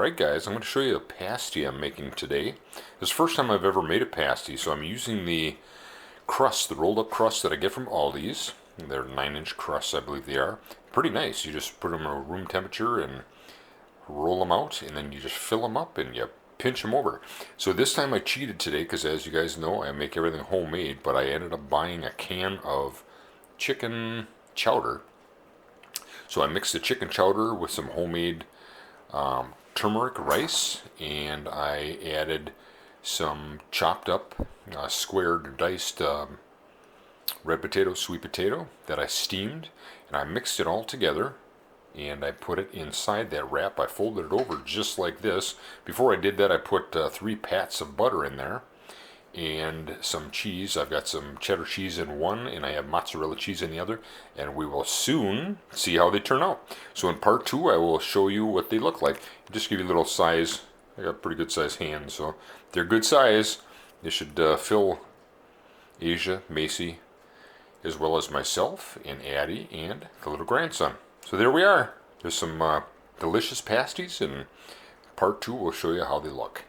Alright guys, I'm going to show you a pasty I'm making today. This is the first time I've ever made a pasty, so I'm using the crust, the rolled up crust that I get from Aldi's. They're 9-inch crusts, I believe they are. Pretty nice. You just put them at room temperature and roll them out, and then you just fill them up and you pinch them over. So this time I cheated today because, as you guys know, I make everything homemade, but I ended up buying a can of chicken chowder. So I mixed the chicken chowder with some homemade turmeric rice, and I added some chopped up squared diced red potato, sweet potato that I steamed, and I mixed it all together and I put it inside that wrap. I folded it over just like this. Before I did that, I put 3 pats of butter in there and some cheese. I've got some cheddar cheese in one and I have mozzarella cheese in the other, and we will soon see how they turn out. So in part 2 I will show you what they look like. Just give you a little size. I got pretty good size hands, so they're good size. They should fill Asia, Macy, as well as myself and Addie and the little grandson. So there we are. There's some delicious pasties, and part 2 will show you how they look.